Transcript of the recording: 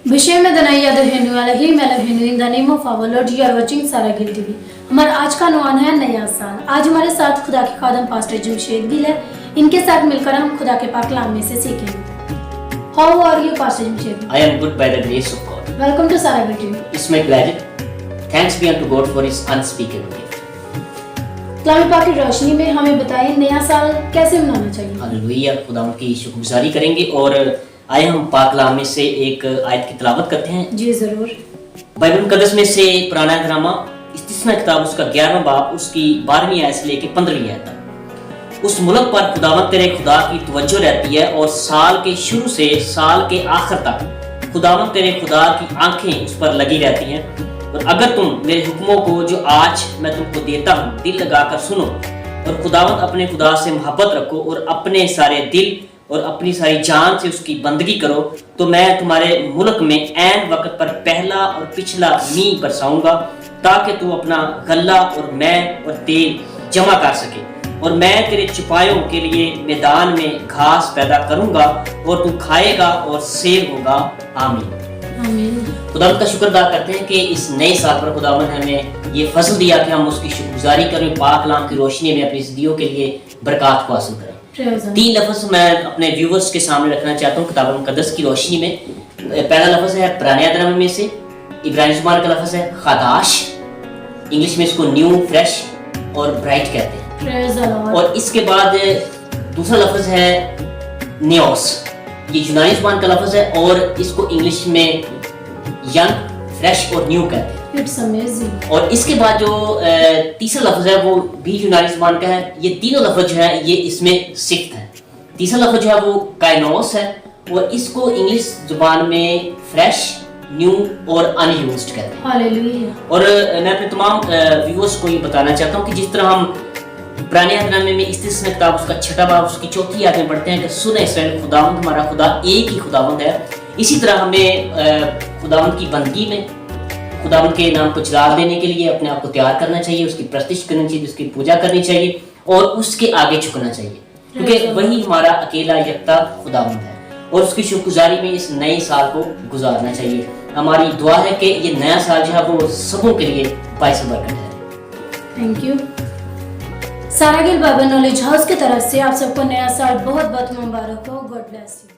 विषय में दनाइया दहेनु अलही मेलहेनु in the name of our Lord you are watching Sara Gill TV. हमारा आज का अनुमान है नया साल। आज हमारे साथ खुदा के खादम पास्टर जमशेद गिल है। इनके साथ मिलकर हम खुदा के पाक कलाम में से सीखेंगे। How are you pastor Jamshed? I am good by the grace of God. Welcome to Sara Gill TV. It's my pleasure. Thanks be unto God for His unspeakable gift. कलाम पाक की रोशनी में हमें बताएं नया साल कैसे मनाना चाहिए। हालेलुया, खुदा की शुक्रगुजारी करेंगे और आए हम पाक कलाम में से एक आयत की तिलावत करते हैं। जी जरूर। बाइबल मुकद्दस में से पुराना ड्रामा इस्तिस्ना किताब उसका 11वां बाब उसकी 12वीं आयत से लेकर 15वीं आयत तक। उस मुल्क पर खुदावंद तेरे खुदा की तवज्जो रहती है और साल के शुरू से साल के आखिर तक खुदावंद तेरे खुदा की आंखें उस पर लगी रहती हैं। और अगर तुम मेरे हुक्मों को जो आज मैं तुमको देता हूँ दिल लगाकर सुनो और खुदावंद अपने खुदा से मोहब्बत रखो और अपने सारे दिल और अपनी सारी जान से उसकी बंदगी करो, तो मैं तुम्हारे मुल्क में ऐन वक्त पर पहला और पिछला मींह बरसाऊंगा ताकि तू अपना गल्ला और मैं और तेल जमा कर सके। और मैं तेरे चुपायों के लिए मैदान में घास पैदा करूंगा और तू खाएगा और सेब होगा। आमीन। खुदावंद का शुक्र अदा करते हैं कि इस नए साल पर खुदावंद ने हमें ये फजल दिया कि हम उसकी शुक्रगुजारी करें, पाक कलाम की रोशनी में अपनी जिंदगियों के लिए बरकत को हासिल करें। 3 लफ्ज़ मैं अपने व्यूवर्स के सामने रखना चाहता हूँ किताब मुकद्दस की रोशनी में। पहला लफ्ज़ है पुराने अहद में से इब्रानी ज़ुबान का लफ्ज़ है खदाश, इंग्लिश में इसको न्यू, फ्रेश और ब्राइट कहते हैं। और इसके बाद दूसरा लफ्ज़ है नियोस, ये यूनानी ज़ुबान का लफ्ज़ है और इसको इंग्लिश में यंग, फ्रेश और न्यू कहते हैं। It's amazing. और इसके बाद जो तीसरा लफ्ज़ है वो भी यूनानी ज़ुबान का है। ये तीनों लफ्ज़ जो है ये इसमें सिफ्त है। तीसरा लफ्ज़ जो है वो काइनोस है और इसको इंग्लिश ज़ुबान में फ्रेश, न्यू और अनयूज्ड कहते हैं। हालेलुया। और मैं अपने तमाम व्यूअर्स को ये बताना चाहता हूँ कि जिस तरह हम पुराने अहद में इस्तिस्ना किताब उसका 6वां बाब उसकी 4थी आयत में पढ़ते हैं कि सुन इस्राएल, खुदावंद हमारा खुदा एक ही खुदावंद है। इसी तरह हमें खुदावंद की बंदगी में खुदावंद के नाम को जलाल देने के लिए अपने आप को तैयार करना चाहिए, उसकी प्रतिष्ठ करनी चाहिए, उसकी पूजा करनी चाहिए और उसके आगे झुकना चाहिए, क्योंकि वही हमारा अकेला यकता खुदावंद है। और उसकी शुक्रगुजारी में इस नए साल को गुजारना चाहिए। हमारी दुआ है कि ये नया साल जो है वो सबों के लिए बाइस बरकत है। Thank you. सारा गिल बाइबल नॉलेज हाउस की तरफ से आप सबको नया साल बहुत बहुत मुबारक हो। God bless you.